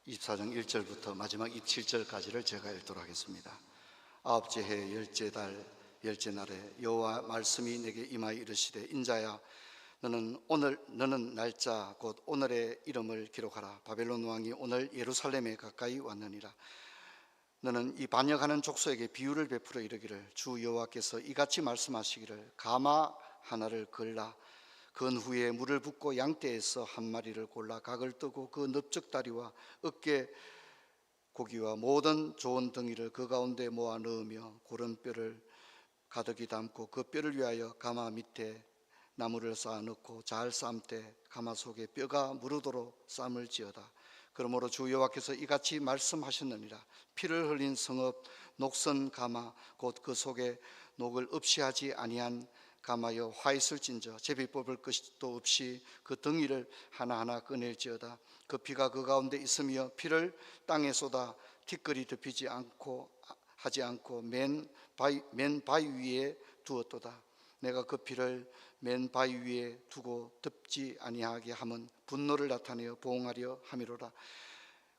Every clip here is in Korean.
24장 1절부터 마지막 27절까지를 제가 읽도록 하겠습니다. 아홉째 해 열째 달 열째 날에 여호와 말씀이 내게 임하여 이르시되, 인자야, 너는 날짜 곧 오늘의 이름을 기록하라. 바벨론 왕이 오늘 예루살렘에 가까이 왔느니라. 너는 이 반역하는 족속에게 비유를 베풀어 이르기를, 주 여호와께서 이같이 말씀하시기를, 가마 하나를 걸라. 건 후에 물을 붓고 양떼에서 한 마리를 골라 각을 뜨고 그 넓적다리와 어깨 고기와 모든 좋은 덩이를 그 가운데 모아 넣으며 고른 뼈를 가득히 담고 그 뼈를 위하여 가마 밑에 나무를 쌓아 넣고 잘 삶되 가마 속에 뼈가 무르도록 삶을 지어다. 그러므로 주 여호와께서 이같이 말씀하셨느니라. 피를 흘린 성읍 녹선 가마 곧 그 속에 녹을 없이 하지 아니한 가마여 화 있을진저 제비 뽑을 것도 없이 그 덩이를 하나하나 꺼낼지어다. 그 피가 그 가운데 있으며 피를 땅에 쏟아 티끌이 덮이지 않고 하지 않고 맨 바위 위에 두었도다. 내가 그 피를 맨 바위 위에 두고 덮지 아니하게 함은 분노를 나타내어 보응하려 함이로라.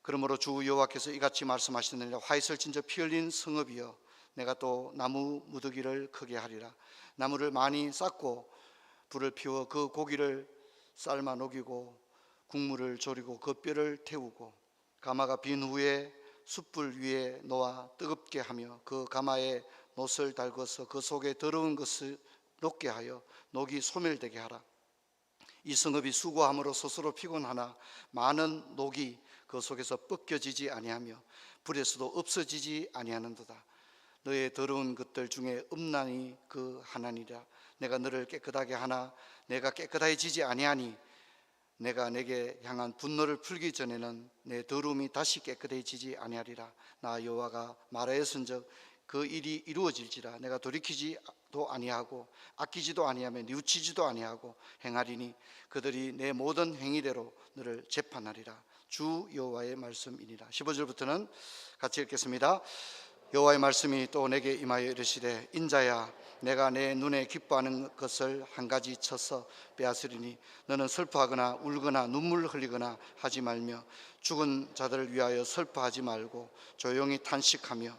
그러므로 주 여호와께서 이같이 말씀하시느니라. 화 있을진저 피 흘린 성읍이여, 내가 또 나무 무더기를 크게 하리라. 나무를 많이 쌓고 불을 피워 그 고기를 삶아 녹이고 국물을 졸이고 그 뼈를 태우고 가마가 빈 후에 숯불 위에 놓아 뜨겁게 하며 그 가마에 놋을 달궈서 그 속에 더러운 것을 녹게 하여 녹이 소멸되게 하라. 이 성읍이 수고함으로 스스로 피곤하나 많은 녹이 그 속에서 벗겨지지 아니하며 불에서도 없어지지 아니하는도다. 너의 더러운 것들 중에 음란이 그 하나니라. 내가 너를 깨끗하게 하나 내가 깨끗해지지 아니하니 내가 내게 향한 분노를 풀기 전에는 내 더러움이 다시 깨끗해지지 아니하리라. 나 여호와가 말하였은즉 그 일이 이루어질지라. 내가 돌이키지도 아니하고 아끼지도 아니하며 뉘우치지도 아니하고 행하리니 그들이 내 모든 행위대로 너를 재판하리라. 주 여호와의 말씀이니라. 15절부터는 같이 읽겠습니다. 여호와의 말씀이 또 내게 임하여 이르시되, 인자야, 내가 내 눈에 기뻐하는 것을 한 가지 쳐서 빼앗으리니 너는 슬퍼하거나 울거나 눈물 흘리거나 하지 말며 죽은 자들을 위하여 슬퍼하지 말고 조용히 탄식하며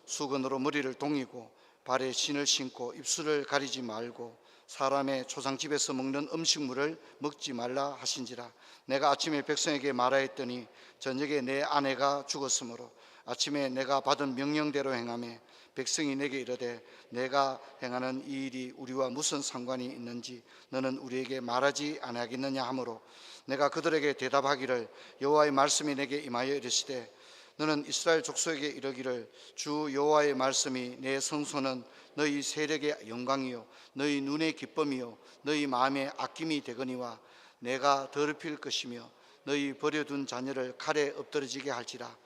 수건으로 머리를 동이고 발에 신을 신고 입술을 가리지 말고 사람의 초상집에서 먹는 음식물을 먹지 말라 하신지라. 내가 아침에 백성에게 말하였더니 저녁에 내 아내가 죽었으므로 아침에 내가 받은 명령대로 행하며 백성이 내게 이르되, 내가 행하는 이 일이 우리와 무슨 상관이 있는지 너는 우리에게 말하지 아니하겠느냐 하므로 내가 그들에게 대답하기를, 여호와의 말씀이 내게 임하여 이르시되, 너는 이스라엘 족속에게 이르기를, 주 여호와의 말씀이 내 성소는 너희 세력의 영광이요 너희 눈의 기쁨이요 너희 마음의 아낌이 되거니와 내가 더럽힐 것이며 너희 버려둔 자녀를 칼에 엎드러지게 할지라.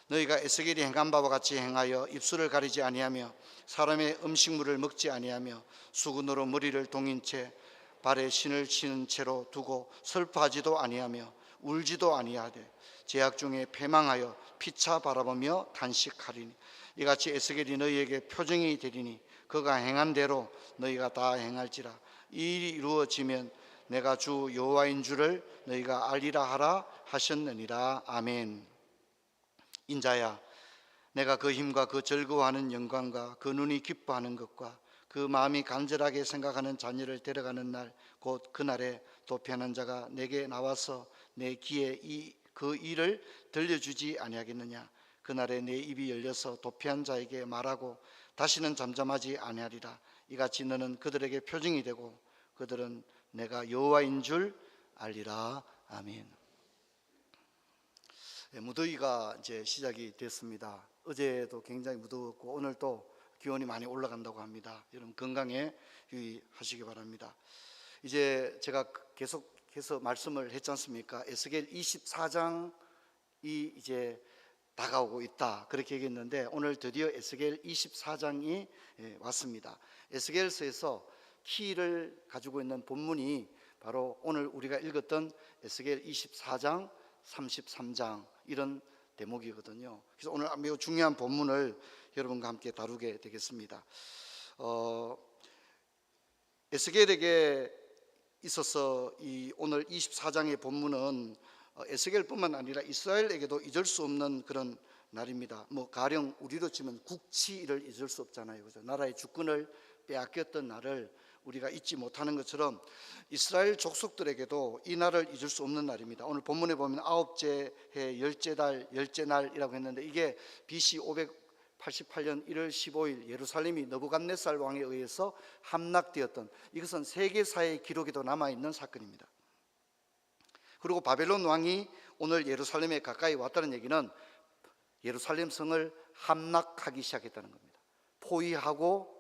너희가 에스겔이 행한 바와 같이 행하여 입술을 가리지 아니하며 사람의 음식물을 먹지 아니하며 수건으로 머리를 동인 채 발에 신을 신은 채로 두고 슬퍼하지도 아니하며 울지도 아니하되 제약 중에 패망하여 피차 바라보며 탄식하리니 이같이 에스겔이 너희에게 표징이 되리니 그가 행한 대로 너희가 다 행할지라. 이 일이 이루어지면 내가 주 여호와인 줄을 너희가 알리라 하라 하셨느니라. 아멘. 인자야, 내가 그 힘과 그 즐거워하는 영광과 그 눈이 기뻐하는 것과 그 마음이 간절하게 생각하는 자녀를 데려가는 날 곧 그날에 도피하는 자가 내게 나와서 내 귀에 그 일을 들려주지 아니하겠느냐. 그날에 내 입이 열려서 도피한 자에게 말하고 다시는 잠잠하지 아니하리라. 이같이 너는 그들에게 표징이 되고 그들은 내가 여호와인 줄 알리라. 아멘. 무더위가 이제 시작이 됐습니다. 어제도 굉장히 무더웠고 오늘 또 기온이 많이 올라간다고 합니다. 여러분 건강에 유의하시기 바랍니다. 이제 제가 계속해서 말씀을 했지 않습니까? 에스겔 24장이 이제 다가오고 있다 그렇게 얘기했는데 오늘 드디어 에스겔 24장이 왔습니다. 에스겔서에서 키를 가지고 있는 본문이 바로 오늘 우리가 읽었던 에스겔 24장 33장 이런 대목이거든요. 그래서 오늘 매우 중요한 본문을 여러분과 함께 다루게 되겠습니다. 에스겔에게 있어서 이 오늘 24장의 본문은 에스겔뿐만 아니라 이스라엘에게도 잊을 수 없는 그런 날입니다. 뭐 가령 우리로 치면 국치를 잊을 수 없잖아요, 그죠? 나라의 주권을 빼앗겼던 날을 우리가 잊지 못하는 것처럼 이스라엘 족속들에게도 이 날을 잊을 수 없는 날입니다. 오늘 본문에 보면 아홉째 해 열째 달 열째 날이라고 했는데 이게 BC 588년 1월 15일 예루살렘이 느부갓네살 왕에 의해서 함락되었던, 이것은 세계사의 기록에도 남아있는 사건입니다. 그리고 바벨론 왕이 오늘 예루살렘에 가까이 왔다는 얘기는 예루살렘 성을 함락하기 시작했다는 겁니다. 포위하고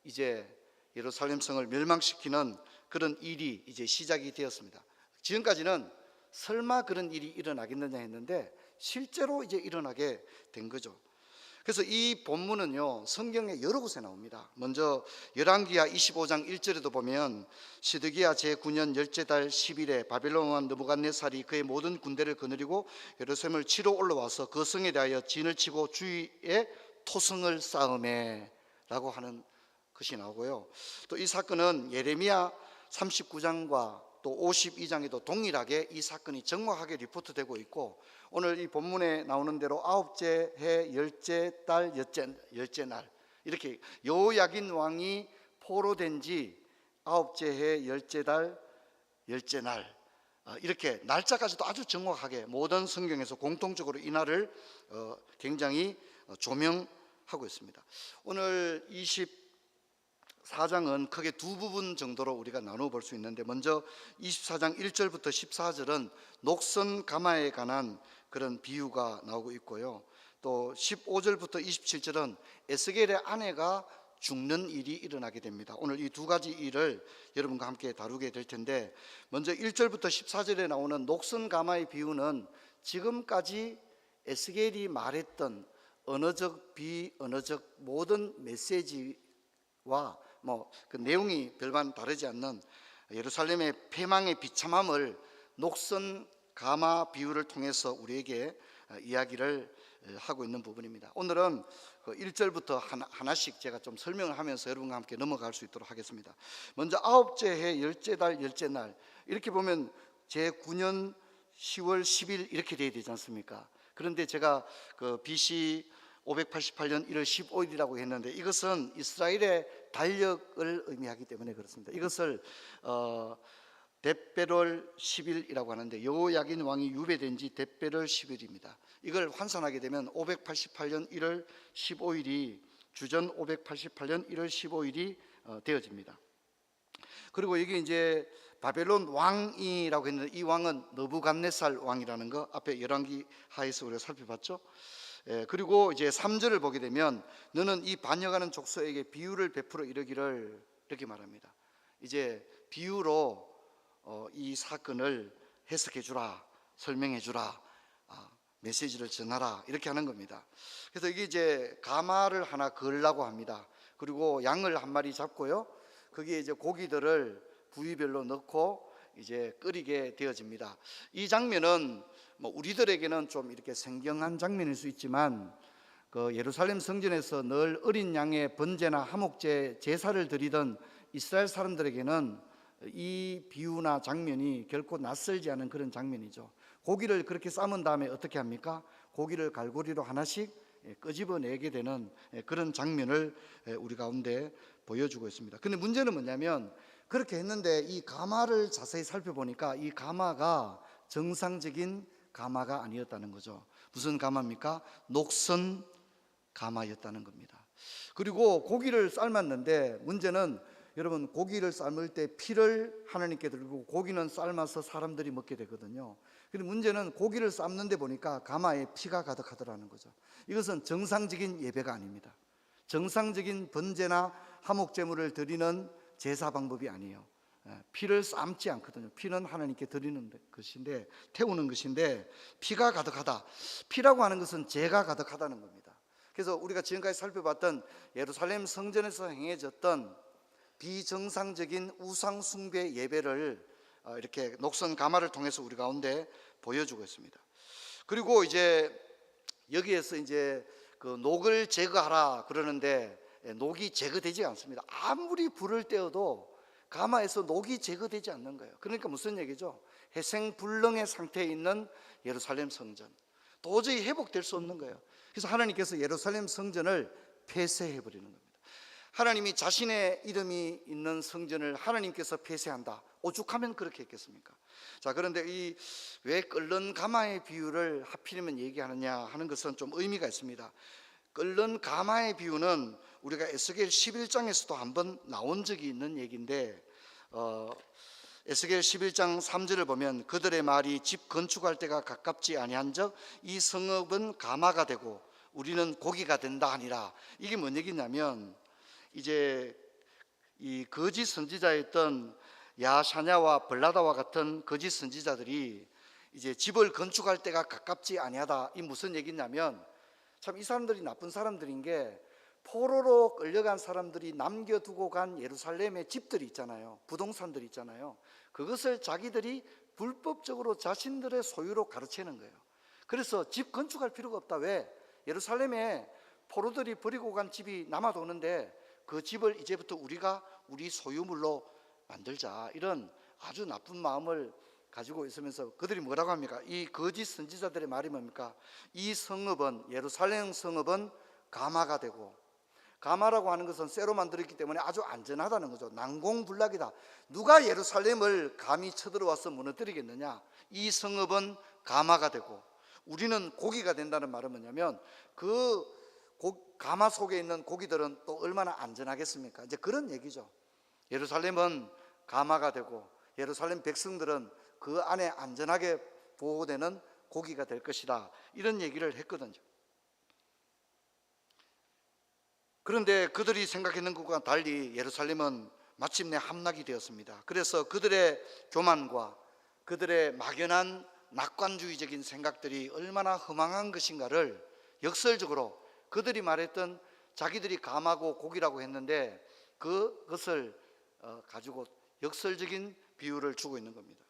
이제 예루살렘 성을 멸망시키는 그런 일이 이제 시작이 되었습니다. 지금까지는 설마 그런 일이 일어나겠느냐 했는데 실제로 이제 일어나게 된 거죠. 그래서 이 본문은요, 성경에 여러 곳에 나옵니다. 먼저 열왕기하 25장 1절에도 보면 시드기야 제9년 열째 달 10일에 바벨론 왕 느부갓네살이 그의 모든 군대를 거느리고 예루살렘을 치러 올라와서 그 성에 대하여 진을 치고 주위에 토성을 쌓음에 라고 하는 것이 나오고요. 또 이 사건은 예레미야 39장과 또 52장에도 동일하게 이 사건이 정확하게 리포트되고 있고, 오늘 이 본문에 나오는 대로 아홉째 해 열째 달 열째 날, 이렇게 여호야긴 왕이 포로된 지 아홉째 해 열째 달 열째 날, 이렇게 날짜까지도 아주 정확하게 모든 성경에서 공통적으로 이 날을 굉장히 조명하고 있습니다. 오늘 24장은 크게 두 부분 정도로 우리가 나누어 볼 수 있는데, 먼저 24장 1절부터 14절은 녹선 가마에 관한 그런 비유가 나오고 있고요. 또 15절부터 27절은 에스겔의 아내가 죽는 일이 일어나게 됩니다. 오늘 이 두 가지 일을 여러분과 함께 다루게 될 텐데, 먼저 1절부터 14절에 나오는 녹선 가마의 비유는 지금까지 에스겔이 말했던 언어적 비언어적 모든 메시지와 그 내용이 별반 다르지 않는 예루살렘의 패망의 비참함을 녹선 가마 비유를 통해서 우리에게 이야기를 하고 있는 부분입니다. 오늘은 1절부터 하나씩 제가 좀 설명을 하면서 여러분과 함께 넘어갈 수 있도록 하겠습니다. 먼저 아홉째 해 열째 달 열째 날, 이렇게 보면 제9년 10월 10일 이렇게 돼야 되지 않습니까? 그런데 제가 그 BC 588년 1월 15일이라고 했는데 이것은 이스라엘의 달력을 의미하기 때문에 그렇습니다. 이것을 뎁베롤 10일이라고 하는데 여호야긴 왕이 유배된 지 뎁베롤 10일입니다. 이걸 환산하게 되면 588년 1월 15일이 주전 588년 1월 15일이 되어집니다. 그리고 이게 이제 바벨론 왕이라고 했는데 이 왕은 느부갓네살 왕이라는 거 앞에 열왕기하에서 우리가 살펴봤죠. 그리고 이제 3절을 보게 되면 너는 이 반역하는 족속에게 비유를 베풀어 이르기를, 이렇게 말합니다. 이제 비유로 이 사건을 해석해 주라, 설명해 주라, 메시지를 전하라, 이렇게 하는 겁니다. 그래서 이게 이제 가마를 하나 걸라고 합니다. 그리고 양을 한 마리 잡고요, 거기에 이제 고기들을 부위별로 넣고 이제 끓이게 되어집니다. 이 장면은 우리들에게는 좀 이렇게 생경한 장면일 수 있지만 그 예루살렘 성전에서 늘 어린 양의 번제나 화목제 제사를 드리던 이스라엘 사람들에게는 이 비유나 장면이 결코 낯설지 않은 그런 장면이죠. 고기를 그렇게 삶은 다음에 어떻게 합니까? 고기를 갈고리로 하나씩 끄집어내게 되는 그런 장면을 우리 가운데 보여주고 있습니다. 근데 문제는 뭐냐면 그렇게 했는데 이 가마를 자세히 살펴보니까 이 가마가 정상적인 가마가 아니었다는 거죠. 무슨 가마입니까? 녹선 가마였다는 겁니다. 그리고 고기를 삶았는데 문제는 여러분, 고기를 삶을 때 피를 하나님께 드리고 고기는 삶아서 사람들이 먹게 되거든요. 근데 문제는 고기를 삶는데 보니까 가마에 피가 가득하더라는 거죠. 이것은 정상적인 예배가 아닙니다. 정상적인 번제나 화목제물을 드리는 제사 방법이 아니에요. 피를 삶지 않거든요. 피는 하나님께 드리는 것인데, 태우는 것인데 피가 가득하다. 피라고 하는 것은 죄가 가득하다는 겁니다. 그래서 우리가 지금까지 살펴봤던 예루살렘 성전에서 행해졌던 비정상적인 우상 숭배 예배를 이렇게 녹선 가마를 통해서 우리 가운데 보여주고 있습니다. 그리고 이제 여기에서 이제 그 녹을 제거하라 그러는데 녹이 제거되지 않습니다. 아무리 불을 떼어도 가마에서 녹이 제거되지 않는 거예요. 그러니까 무슨 얘기죠? 회생불능의 상태에 있는 예루살렘 성전, 도저히 회복될 수 없는 거예요. 그래서 하나님께서 예루살렘 성전을 폐쇄해 버리는 겁니다. 하나님이 자신의 이름이 있는 성전을 하나님께서 폐쇄한다, 오죽하면 그렇게 했겠습니까? 자, 그런데 이 왜 끓는 가마의 비유를 하필이면 얘기하느냐 하는 것은 좀 의미가 있습니다. 끓는 가마의 비유는 우리가 에스겔 11장에서도 한번 나온 적이 있는 얘기인데, 에스겔 11장 3절을 보면 그들의 말이 집 건축할 때가 가깝지 아니한즉 이 성읍은 가마가 되고 우리는 고기가 된다 하니라. 이게 뭔 얘기냐면, 이제 이 거짓 선지자였던 야샤냐와 블라다와 같은 거짓 선지자들이 이제 집을 건축할 때가 가깝지 아니하다. 이 무슨 얘기냐면, 참 이 사람들이 나쁜 사람들인 게, 포로로 끌려간 사람들이 남겨두고 간 예루살렘의 집들이 있잖아요, 부동산들이 있잖아요. 그것을 자기들이 불법적으로 자신들의 소유로 가르치는 거예요. 그래서 집 건축할 필요가 없다. 왜? 예루살렘에 포로들이 버리고 간 집이 남아도는데 그 집을 이제부터 우리가 우리 소유물로 만들자, 이런 아주 나쁜 마음을 가지고 있으면서 그들이 뭐라고 합니까? 이 거짓 선지자들의 말이 뭡니까? 이 성읍은, 예루살렘 성읍은 가마가 되고, 가마라고 하는 것은 쇠로 만들었기 때문에 아주 안전하다는 거죠. 난공불락이다. 누가 예루살렘을 감히 쳐들어와서 무너뜨리겠느냐? 이 성읍은 가마가 되고 우리는 고기가 된다는 말은 뭐냐면, 그 가마 속에 있는 고기들은 또 얼마나 안전하겠습니까? 이제 그런 얘기죠. 예루살렘은 가마가 되고 예루살렘 백성들은 그 안에 안전하게 보호되는 고기가 될 것이다, 이런 얘기를 했거든요. 그런데 그들이 생각했는 것과 달리 예루살렘은 마침내 함락이 되었습니다. 그래서 그들의 교만과 그들의 막연한 낙관주의적인 생각들이 얼마나 허망한 것인가를 역설적으로 그들이 말했던, 자기들이 감하고 고기라고 했는데 그것을 가지고 역설적인 비유를 주고 있는 겁니다.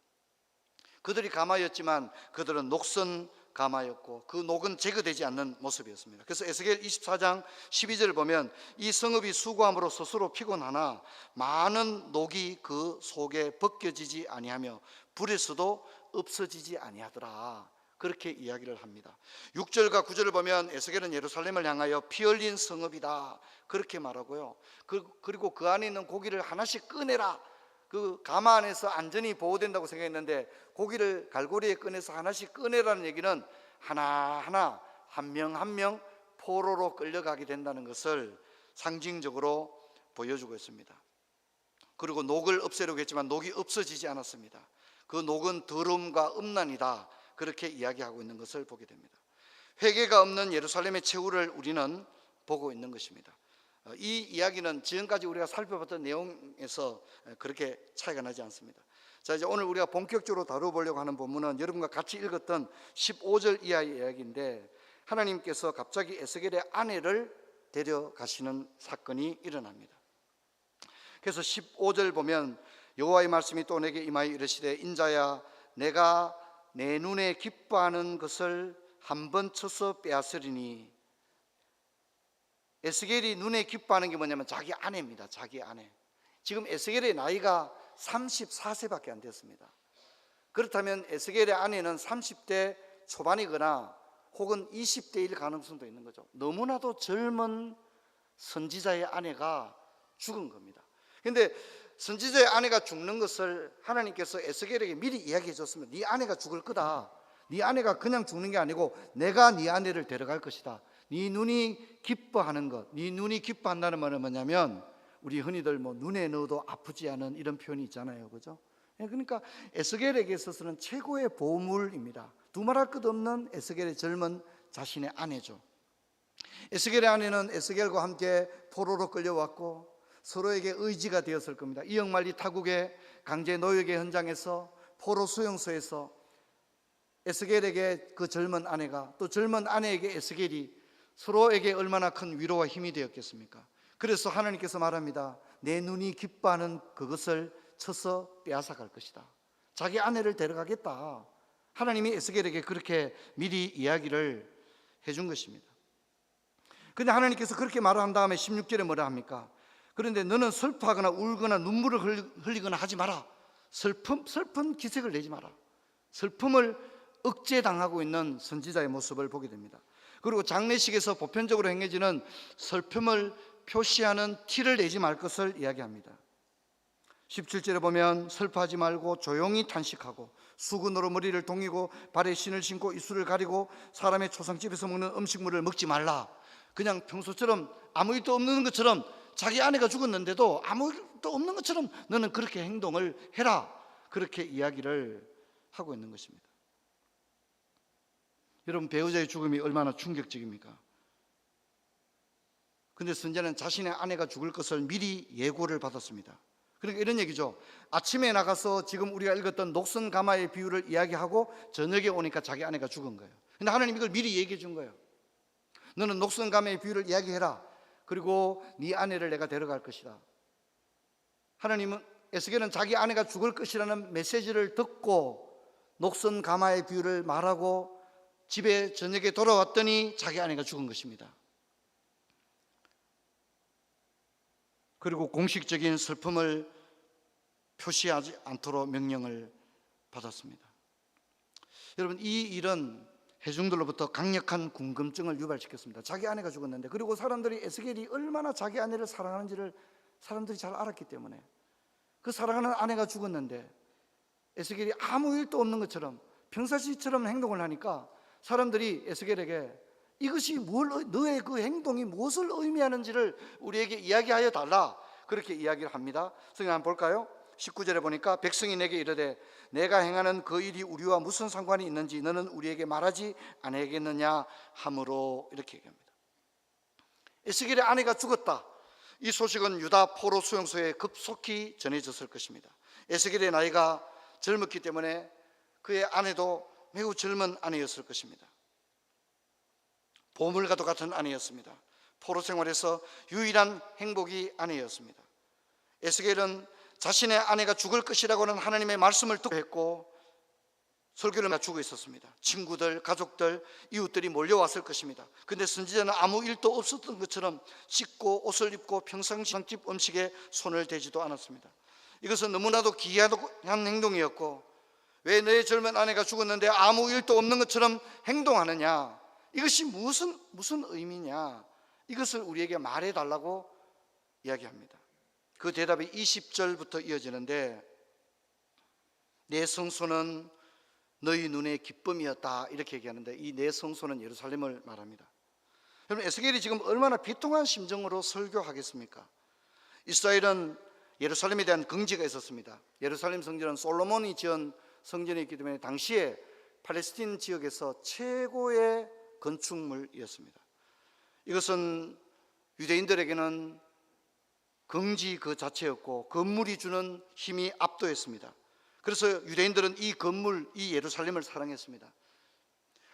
그들이 가마였지만 그들은 녹슨 가마였고 그 녹은 제거되지 않는 모습이었습니다. 그래서 에스겔 24장 12절을 보면 이 성읍이 수고함으로 스스로 피곤하나 많은 녹이 그 속에 벗겨지지 아니하며 불에서도 없어지지 아니하더라, 그렇게 이야기를 합니다. 6절과 9절을 보면 에스겔은 예루살렘을 향하여 피 흘린 성읍이다, 그렇게 말하고요. 그리고 그 안에 있는 고기를 하나씩 꺼내라. 그 가마 안에서 안전히 보호된다고 생각했는데 고기를 갈고리에 꺼내서 하나씩 꺼내라는 얘기는 하나하나 한 명 한 명 포로로 끌려가게 된다는 것을 상징적으로 보여주고 있습니다. 그리고 녹을 없애려고 했지만 녹이 없어지지 않았습니다. 그 녹은 더러움과 음란이다, 그렇게 이야기하고 있는 것을 보게 됩니다. 회개가 없는 예루살렘의 최후를 우리는 보고 있는 것입니다. 이 이야기는 지금까지 우리가 살펴봤던 내용에서 그렇게 차이가 나지 않습니다. 자, 이제 오늘 우리가 본격적으로 다뤄보려고 하는 본문은 여러분과 같이 읽었던 15절 이하의 이야기인데, 하나님께서 갑자기 에스겔의 아내를 데려가시는 사건이 일어납니다. 그래서 15절 보면 여호와의 말씀이 또 내게 임하여 이르시되 인자야, 내가 내 눈에 기뻐하는 것을 한번 쳐서 빼앗으리니. 에스겔이 눈에 기뻐하는 게 뭐냐면 자기 아내입니다. 자기 아내. 지금 에스겔의 나이가 34세밖에 안 됐습니다. 그렇다면 에스겔의 아내는 30대 초반이거나 혹은 20대일 가능성도 있는 거죠. 너무나도 젊은 선지자의 아내가 죽은 겁니다. 그런데 선지자의 아내가 죽는 것을 하나님께서 에스겔에게 미리 이야기해 줬으면, 네 아내가 죽을 거다, 네 아내가 그냥 죽는 게 아니고 내가 네 아내를 데려갈 것이다, 네 눈이 기뻐하는 것. 네 눈이 기뻐한다는 말은 뭐냐면 우리 흔히들 뭐 눈에 넣어도 아프지 않은 이런 표현이 있잖아요, 그죠? 그러니까 에스겔에게 있어서는 최고의 보물입니다. 두말할 것 없는 에스겔의 젊은 자신의 아내죠. 에스겔의 아내는 에스겔과 함께 포로로 끌려왔고 서로에게 의지가 되었을 겁니다. 이역만리 타국의 강제 노역의 현장에서, 포로 수용소에서 에스겔에게 그 젊은 아내가, 또 젊은 아내에게 에스겔이 서로에게 얼마나 큰 위로와 힘이 되었겠습니까? 그래서 하나님께서 말합니다. 내 눈이 기뻐하는 그것을 쳐서 빼앗아 갈 것이다. 자기 아내를 데려가겠다. 하나님이 에스겔에게 그렇게 미리 이야기를 해준 것입니다. 그런데 하나님께서 그렇게 말한 다음에 16절에 뭐라 합니까? 그런데 너는 슬퍼하거나 울거나 눈물을 흘리거나 하지 마라. 슬픈 기색을 내지 마라. 슬픔을 억제당하고 있는 선지자의 모습을 보게 됩니다. 그리고 장례식에서 보편적으로 행해지는 슬픔을 표시하는 티를 내지 말 것을 이야기합니다. 17절에 보면 슬퍼하지 말고 조용히 탄식하고 수건으로 머리를 동이고 발에 신을 신고 입술을 가리고 사람의 초상집에서 먹는 음식물을 먹지 말라. 그냥 평소처럼 아무 일도 없는 것처럼, 자기 아내가 죽었는데도 아무 일도 없는 것처럼 너는 그렇게 행동을 해라. 그렇게 이야기를 하고 있는 것입니다. 여러분, 배우자의 죽음이 얼마나 충격적입니까? 근데 선지자는 자신의 아내가 죽을 것을 미리 예고를 받았습니다. 그러니까 이런 얘기죠. 아침에 나가서 지금 우리가 읽었던 녹슨 가마의 비유를 이야기하고 저녁에 오니까 자기 아내가 죽은 거예요. 근데 하나님 이걸 미리 얘기해 준 거예요. 너는 녹슨 가마의 비유를 이야기해라. 그리고 네 아내를 내가 데려갈 것이다. 하나님은, 에스겔은 자기 아내가 죽을 것이라는 메시지를 듣고 녹슨 가마의 비유를 말하고 집에 저녁에 돌아왔더니 자기 아내가 죽은 것입니다. 그리고 공식적인 슬픔을 표시하지 않도록 명령을 받았습니다. 여러분, 이 일은 회중들로부터 강력한 궁금증을 유발시켰습니다. 자기 아내가 죽었는데, 그리고 사람들이 에스겔이 얼마나 자기 아내를 사랑하는지를 사람들이 잘 알았기 때문에, 그 사랑하는 아내가 죽었는데 에스겔이 아무 일도 없는 것처럼 평상시처럼 행동을 하니까 사람들이 에스겔에게 이것이 너의 그 행동이 무엇을 의미하는지를 우리에게 이야기하여 달라, 그렇게 이야기를 합니다. 성경 한번 볼까요? 19절에 보니까 백성이 내게 이르되 내가 행하는 그 일이 우리와 무슨 상관이 있는지 너는 우리에게 말하지 아니하겠느냐 하므로, 이렇게 얘기합니다. 에스겔의 아내가 죽었다. 이 소식은 유다 포로 수용소에 급속히 전해졌을 것입니다. 에스겔의 나이가 젊었기 때문에 그의 아내도 매우 젊은 아내였을 것입니다. 보물과도 같은 아내였습니다. 포로 생활에서 유일한 행복이 아내였습니다. 에스겔은 자신의 아내가 죽을 것이라고는 하나님의 말씀을 듣고 했고 설교를 맞추고 있었습니다. 친구들, 가족들, 이웃들이 몰려왔을 것입니다. 그런데 선지자는 아무 일도 없었던 것처럼 씻고 옷을 입고 평상집 음식에 손을 대지도 않았습니다. 이것은 너무나도 기이한 행동이었고, 왜 너의 젊은 아내가 죽었는데 아무 일도 없는 것처럼 행동하느냐, 이것이 무슨 의미냐, 이것을 우리에게 말해달라고 이야기합니다. 그 대답이 20절부터 이어지는데, 내 성소는 너희 눈의 기쁨이었다, 이렇게 얘기하는데, 이 내 성소는 예루살렘을 말합니다. 여러분, 에스겔이 지금 얼마나 비통한 심정으로 설교하겠습니까? 이스라엘은 예루살렘에 대한 긍지가 있었습니다. 예루살렘 성전은 솔로몬이 지은 성전이었기 때문에 당시에 팔레스틴 지역에서 최고의 건축물이었습니다. 이것은 유대인들에게는 긍지 그 자체였고 건물이 주는 힘이 압도했습니다. 그래서 유대인들은 이 건물, 이 예루살렘을 사랑했습니다.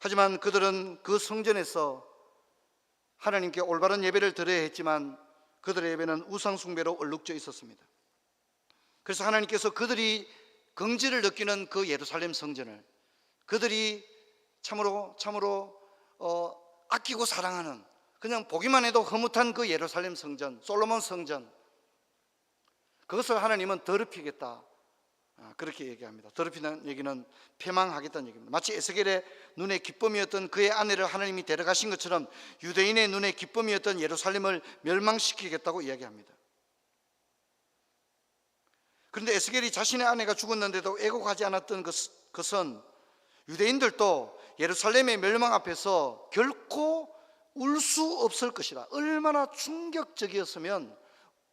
하지만 그들은 그 성전에서 하나님께 올바른 예배를 드려야 했지만 그들의 예배는 우상 숭배로 얼룩져 있었습니다. 그래서 하나님께서 그들이 긍지를 느끼는 그 예루살렘 성전을, 그들이 참으로 아끼고 사랑하는, 그냥 보기만 해도 흐뭇한 그 예루살렘 성전, 솔로몬 성전, 그것을 하나님은 더럽히겠다, 그렇게 얘기합니다. 더럽히는 얘기는 폐망하겠다는 얘기입니다. 마치 에스겔의 눈의 기쁨이었던 그의 아내를 하나님이 데려가신 것처럼 유대인의 눈의 기쁨이었던 예루살렘을 멸망시키겠다고 이야기합니다. 그런데 에스겔이 자신의 아내가 죽었는데도 애곡하지 않았던 것은 유대인들도 예루살렘의 멸망 앞에서 결코 울 수 없을 것이다. 얼마나 충격적이었으면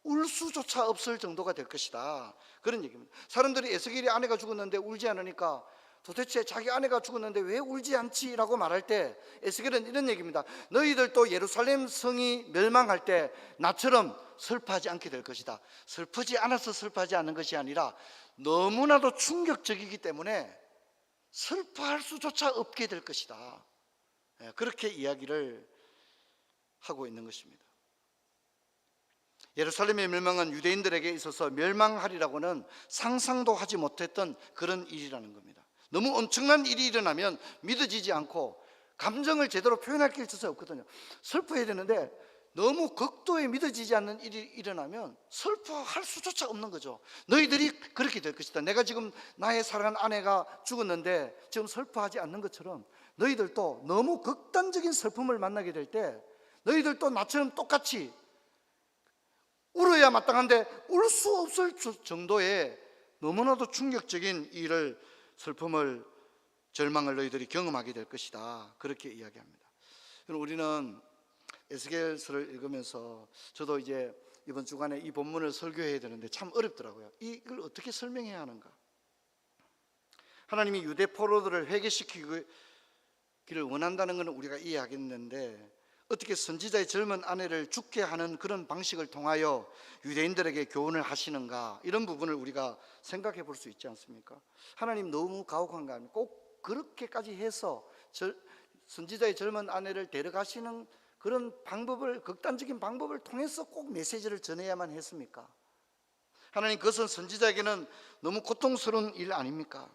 울 수조차 없을 정도가 될 것이다, 그런 얘기입니다. 사람들이 에스겔이 아내가 죽었는데 울지 않으니까 도대체 자기 아내가 죽었는데 왜 울지 않지? 라고 말할 때 에스겔은 이런 얘기입니다. 너희들도 예루살렘 성이 멸망할 때 나처럼 슬퍼하지 않게 될 것이다. 슬프지 않아서 슬퍼하지 않는 것이 아니라 너무나도 충격적이기 때문에 슬퍼할 수조차 없게 될 것이다, 그렇게 이야기를 하고 있는 것입니다. 예루살렘의 멸망은 유대인들에게 있어서 멸망하리라고는 상상도 하지 못했던 그런 일이라는 겁니다. 너무 엄청난 일이 일어나면 믿어지지 않고 감정을 제대로 표현할 게 있어서 없거든요. 슬퍼해야 되는데 너무 극도의 도저히 믿어지지 않는 일이 일어나면 슬퍼할 수조차 없는 거죠. 너희들이 그렇게 될 것이다. 내가 지금 나의 사랑하는 아내가 죽었는데 지금 슬퍼하지 않는 것처럼 너희들도 너무 극단적인 슬픔을 만나게 될 때 너희들도 나처럼 똑같이 울어야 마땅한데 울 수 없을 정도의 너무나도 충격적인 일을, 슬픔을, 절망을 너희들이 경험하게 될 것이다. 그렇게 이야기합니다. 우리는 에스겔서를 읽으면서 저도 이제 이번 주간에 이 본문을 설교해야 되는데 참 어렵더라고요. 이걸 어떻게 설명해야 하는가? 하나님이 유대 포로들을 회개시키기를 원한다는 것은 우리가 이해하겠는데 어떻게 선지자의 젊은 아내를 죽게 하는 그런 방식을 통하여 유대인들에게 교훈을 하시는가? 이런 부분을 우리가 생각해 볼 수 있지 않습니까? 하나님 너무 가혹한 거 아닙니까? 꼭 그렇게까지 해서 선지자의 젊은 아내를 데려가시는 그런 방법을, 극단적인 방법을 통해서 꼭 메시지를 전해야만 했습니까? 하나님, 그것은 선지자에게는 너무 고통스러운 일 아닙니까?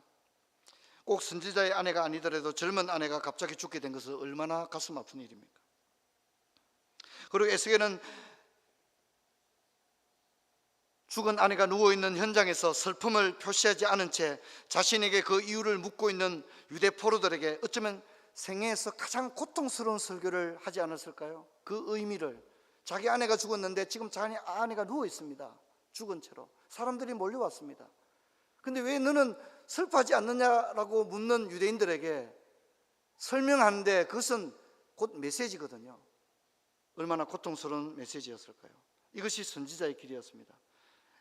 꼭 선지자의 아내가 아니더라도 젊은 아내가 갑자기 죽게 된 것은 얼마나 가슴 아픈 일입니까? 그리고 에스겔은 죽은 아내가 누워있는 현장에서 슬픔을 표시하지 않은 채 자신에게 그 이유를 묻고 있는 유대 포로들에게 어쩌면 생애에서 가장 고통스러운 설교를 하지 않았을까요? 그 의미를, 자기 아내가 죽었는데 지금 자기 아내가 누워 있습니다. 죽은 채로 사람들이 몰려왔습니다. 근데 왜 너는 슬퍼하지 않느냐라고 묻는 유대인들에게 설명하는데 그것은 곧 메시지거든요. 얼마나 고통스러운 메시지였을까요? 이것이 선지자의 길이었습니다.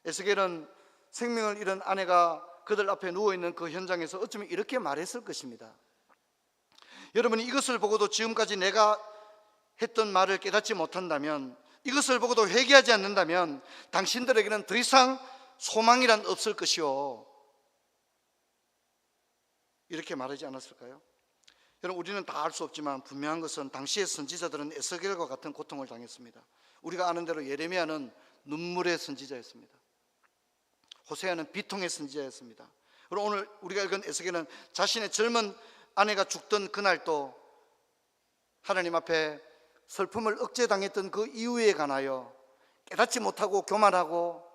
에스겔은 생명을 잃은 아내가 그들 앞에 누워있는 그 현장에서 어쩌면 이렇게 말했을 것입니다. 여러분이 이것을 보고도 지금까지 내가 했던 말을 깨닫지 못한다면, 이것을 보고도 회개하지 않는다면 당신들에게는 더 이상 소망이란 없을 것이요, 이렇게 말하지 않았을까요? 여러분, 우리는 다 알 수 없지만 분명한 것은 당시의 선지자들은 에스겔과 같은 고통을 당했습니다. 우리가 아는 대로 예레미야는 눈물의 선지자였습니다. 호세아는 비통의 선지자였습니다. 그리고 오늘 우리가 읽은 에스겔은 자신의 젊은 아내가 죽던 그날도 하나님 앞에 슬픔을 억제당했던 그 이유에 관하여 깨닫지 못하고 교만하고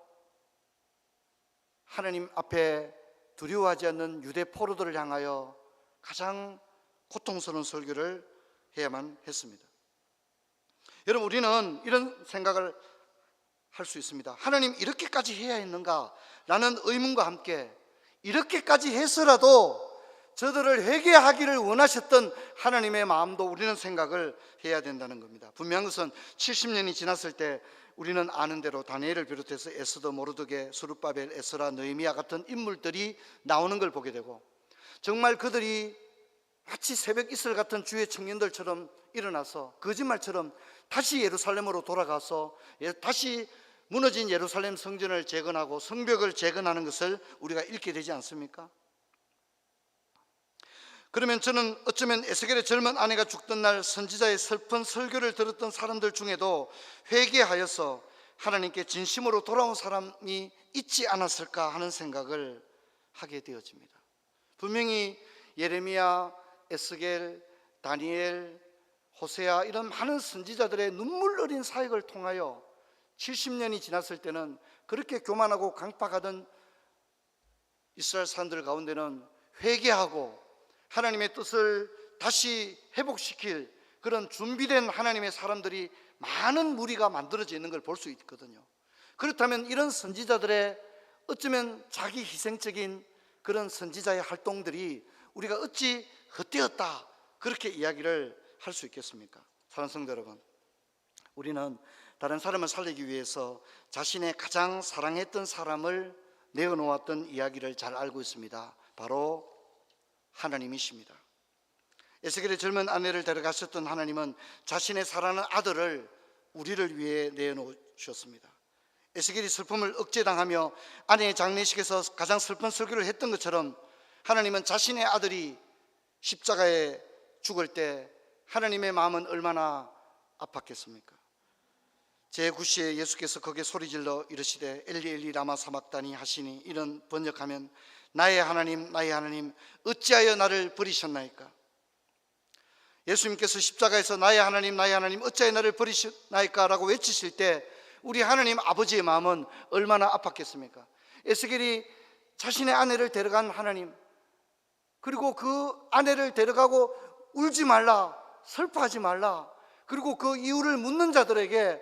하나님 앞에 두려워하지 않는 유대 포로들을 향하여 가장 고통스러운 설교를 해야만 했습니다. 여러분, 우리는 이런 생각을 할 수 있습니다. 하나님, 이렇게까지 해야 했는가? 라는 의문과 함께 이렇게까지 해서라도 저들을 회개하기를 원하셨던 하나님의 마음도 우리는 생각을 해야 된다는 겁니다. 분명한 것은 70년이 지났을 때 우리는 아는 대로 다니엘을 비롯해서 에스더, 모르드게, 스룹바벨, 에스라, 느헤미야 같은 인물들이 나오는 걸 보게 되고, 정말 그들이 마치 새벽 이슬 같은 주의 청년들처럼 일어나서 거짓말처럼 다시 예루살렘으로 돌아가서 다시 무너진 예루살렘 성전을 재건하고 성벽을 재건하는 것을 우리가 읽게 되지 않습니까? 그러면 저는 어쩌면 에스겔의 젊은 아내가 죽던 날 선지자의 슬픈 설교를 들었던 사람들 중에도 회개하여서 하나님께 진심으로 돌아온 사람이 있지 않았을까 하는 생각을 하게 되어집니다. 분명히 예레미야, 에스겔, 다니엘, 호세아 이런 많은 선지자들의 눈물 어린 사역을 통하여 70년이 지났을 때는 그렇게 교만하고 강팍하던 이스라엘 사람들 가운데는 회개하고 하나님의 뜻을 다시 회복시킬 그런 준비된 하나님의 사람들이 많은 무리가 만들어져 있는 걸 볼 수 있거든요. 그렇다면 이런 선지자들의 어쩌면 자기 희생적인 그런 선지자의 활동들이 우리가 어찌 헛되었다 그렇게 이야기를 할 수 있겠습니까? 사랑하는 성도 여러분, 우리는 다른 사람을 살리기 위해서 자신의 가장 사랑했던 사람을 내어놓았던 이야기를 잘 알고 있습니다. 바로 하나님이십니다. 에스겔의 젊은 아내를 데려가셨던 하나님은 자신의 사랑하는 아들을 우리를 위해 내어놓으셨습니다. 에스겔이 슬픔을 억제당하며 아내의 장례식에서 가장 슬픈 설교를 했던 것처럼 하나님은 자신의 아들이 십자가에 죽을 때 하나님의 마음은 얼마나 아팠겠습니까? 제9시에 예수께서 거기에 소리질러 이르시되 엘리 엘리 라마 사막다니 하시니, 이런 번역하면 나의 하나님 나의 하나님 어찌하여 나를 버리셨나이까? 예수님께서 십자가에서 나의 하나님 어찌하여 나를 버리시나이까 라고 외치실 때 우리 하나님 아버지의 마음은 얼마나 아팠겠습니까? 에스겔이 자신의 아내를 데려간 하나님, 그리고 그 아내를 데려가고 울지 말라, 슬퍼하지 말라, 그리고 그 이유를 묻는 자들에게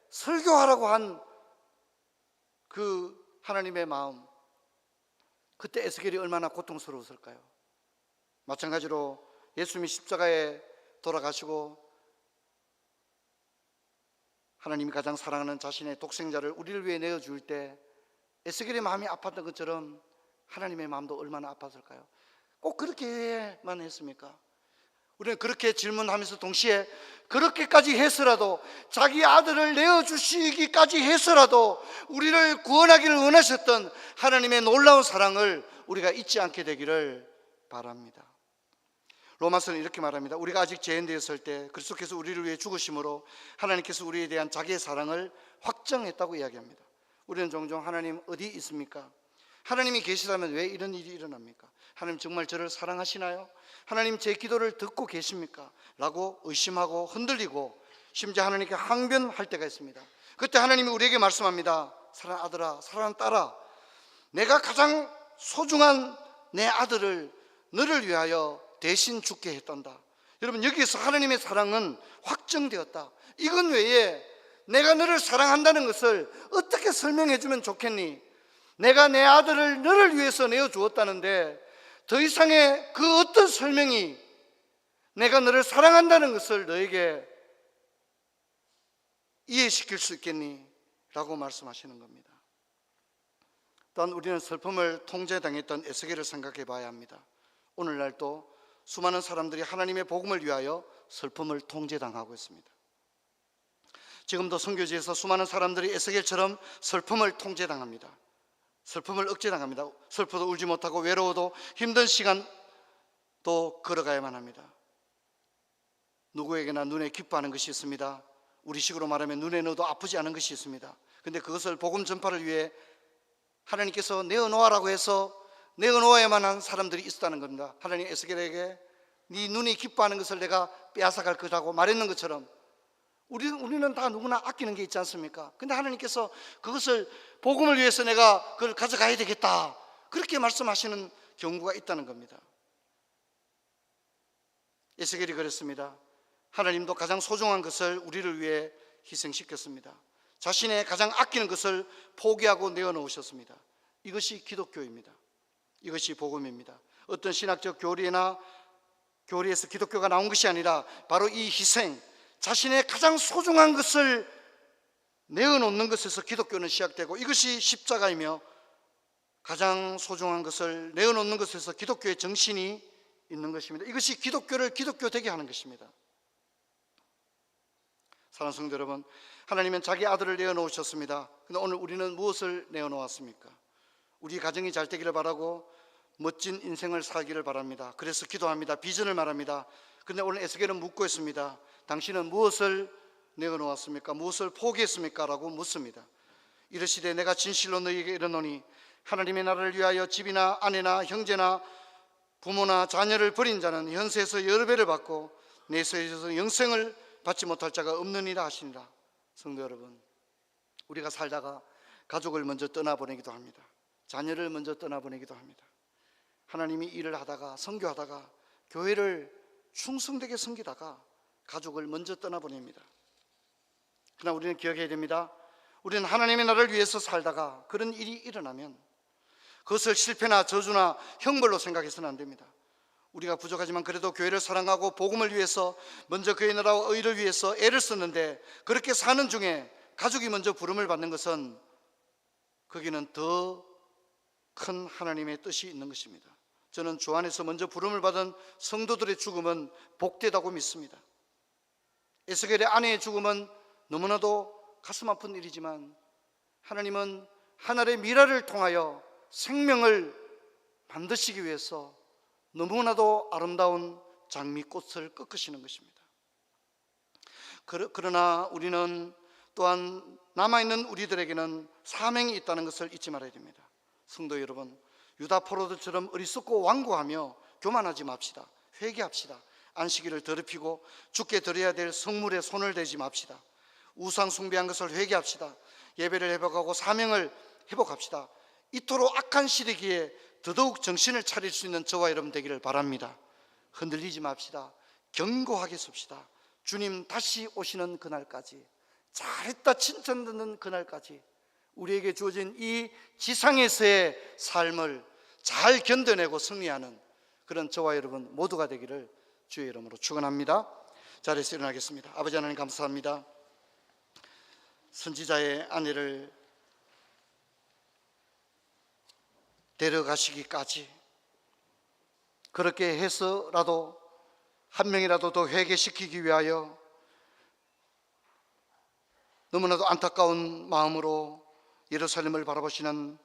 설교하라고 한 그 하나님의 마음, 그때 에스겔이 얼마나 고통스러웠을까요? 마찬가지로 예수님이 십자가에 돌아가시고 하나님이 가장 사랑하는 자신의 독생자를 우리를 위해 내어줄 때 에스겔의 마음이 아팠던 것처럼 하나님의 마음도 얼마나 아팠을까요? 꼭 그렇게만 했습니까? 우리는 그렇게 질문하면서 동시에 그렇게까지 해서라도, 자기 아들을 내어주시기까지 해서라도 우리를 구원하기를 원하셨던 하나님의 놀라운 사랑을 우리가 잊지 않게 되기를 바랍니다. 로마서는 이렇게 말합니다. 우리가 아직 죄인되었을 때 그리스도께서 우리를 위해 죽으심으로 하나님께서 우리에 대한 자기의 사랑을 확정했다고 이야기합니다. 우리는 종종 하나님 어디 있습니까? 하나님이 계시다면 왜 이런 일이 일어납니까? 하나님 정말 저를 사랑하시나요? 하나님 제 기도를 듣고 계십니까? 라고 의심하고 흔들리고 심지어 하나님께 항변할 때가 있습니다. 그때 하나님이 우리에게 말씀합니다. 사랑하는 아들아, 사랑하는 딸아, 내가 가장 소중한 내 아들을 너를 위하여 대신 죽게 했단다. 여러분, 여기에서 하나님의 사랑은 확정되었다. 이건 외에 내가 너를 사랑한다는 것을 어떻게 설명해 주면 좋겠니? 내가 내 아들을 너를 위해서 내어주었다는데 더 이상의 그 어떤 설명이 내가 너를 사랑한다는 것을 너에게 이해시킬 수 있겠니? 라고 말씀하시는 겁니다. 또한 우리는 슬픔을 통제당했던 에스겔을 생각해 봐야 합니다. 오늘날도 수많은 사람들이 하나님의 복음을 위하여 슬픔을 통제당하고 있습니다. 지금도 선교지에서 수많은 사람들이 에스겔처럼 슬픔을 통제당합니다. 슬픔을 억제당합니다. 슬퍼도 울지 못하고 외로워도 힘든 시간도 걸어가야만 합니다. 누구에게나 눈에 기뻐하는 것이 있습니다. 우리 식으로 말하면 눈에 넣어도 아프지 않은 것이 있습니다. 그런데 그것을 복음 전파를 위해 하나님께서 내어놓으라고 해서 내어놓아야만 한 사람들이 있었다는 겁니다. 하나님 에스겔에게 네 눈이 기뻐하는 것을 내가 빼앗아갈 것이라고 말했는 것처럼 우리는 다 누구나 아끼는 게 있지 않습니까? 근데 하나님께서 그것을 복음을 위해서 내가 그걸 가져가야 되겠다, 그렇게 말씀하시는 경우가 있다는 겁니다. 에스겔이 그랬습니다. 하나님도 가장 소중한 것을 우리를 위해 희생시켰습니다. 자신의 가장 아끼는 것을 포기하고 내어놓으셨습니다. 이것이 기독교입니다. 이것이 복음입니다. 어떤 신학적 교리에서 기독교가 나온 것이 아니라 바로 이 희생, 자신의 가장 소중한 것을 내어놓는 것에서 기독교는 시작되고, 이것이 십자가이며 가장 소중한 것을 내어놓는 것에서 기독교의 정신이 있는 것입니다. 이것이 기독교를 기독교 되게 하는 것입니다. 사랑하는 성도 여러분, 하나님은 자기 아들을 내어놓으셨습니다. 그런데 오늘 우리는 무엇을 내어놓았습니까? 우리 가정이 잘 되기를 바라고 멋진 인생을 살기를 바랍니다. 그래서 기도합니다. 비전을 말합니다. 그런데 오늘 에스겔은 묻고 있습니다. 당신은 무엇을 내어놓았습니까? 무엇을 포기했습니까? 라고 묻습니다. 이르시되 내가 진실로 너희에게 이르노니 하나님의 나라를 위하여 집이나 아내나 형제나 부모나 자녀를 버린 자는 현세에서 여러 배를 받고 내세에서 영생을 받지 못할 자가 없느니라 하시니라. 성도 여러분, 우리가 살다가 가족을 먼저 떠나보내기도 합니다. 자녀를 먼저 떠나보내기도 합니다. 하나님이 일을 하다가, 선교하다가, 교회를 충성되게 섬기다가 가족을 먼저 떠나보냅니다. 그러나 우리는 기억해야 됩니다. 우리는 하나님의 나라를 위해서 살다가 그런 일이 일어나면 그것을 실패나 저주나 형벌로 생각해서는 안 됩니다. 우리가 부족하지만 그래도 교회를 사랑하고 복음을 위해서, 먼저 그의 나라와 의를 위해서 애를 썼는데 그렇게 사는 중에 가족이 먼저 부름을 받는 것은 거기는 더 큰 하나님의 뜻이 있는 것입니다. 저는 주 안에서 먼저 부름을 받은 성도들의 죽음은 복되다고 믿습니다. 에스겔의 아내의 죽음은 너무나도 가슴 아픈 일이지만 하나님은 하늘의 미라를 통하여 생명을 만드시기 위해서 너무나도 아름다운 장미꽃을 꺾으시는 것입니다. 그러나 우리는 또한 남아있는 우리들에게는 사명이 있다는 것을 잊지 말아야 됩니다. 성도 여러분, 유다 포로들처럼 어리석고 완고하며 교만하지 맙시다. 회개합시다. 안식일을 더럽히고 주께 드려야 될 성물에 손을 대지 맙시다. 우상 숭배한 것을 회개합시다. 예배를 회복하고 사명을 회복합시다. 이토록 악한 시대기에 더더욱 정신을 차릴 수 있는 저와 여러분 되기를 바랍니다. 흔들리지 맙시다. 견고하게 섭시다. 주님 다시 오시는 그날까지, 잘했다 칭찬 듣는 그날까지 우리에게 주어진 이 지상에서의 삶을 잘 견뎌내고 승리하는 그런 저와 여러분 모두가 되기를 주의 이름으로 축원합니다. 자리에서 일어나겠습니다. 아버지 하나님 감사합니다. 선지자의 아내를 데려가시기까지 그렇게 해서라도 한 명이라도 더 회개시키기 위하여 너무나도 안타까운 마음으로 예루살렘을 바라보시는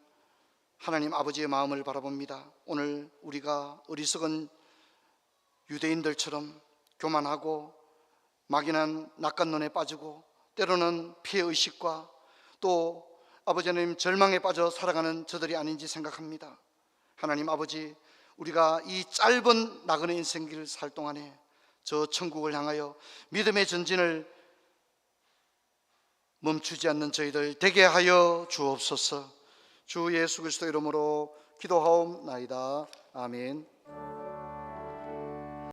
하나님 아버지의 마음을 바라봅니다. 오늘 우리가 어리석은 유대인들처럼 교만하고 막연한 낙관론에 빠지고 때로는 피해의식과 또 아버지 하나님 절망에 빠져 살아가는 저들이 아닌지 생각합니다. 하나님 아버지, 우리가 이 짧은 나그네 인생길을 살 동안에 저 천국을 향하여 믿음의 전진을 멈추지 않는 저희들 되게 하여 주옵소서. 주 예수 그리스도 이름으로 기도하옵나이다. 아멘.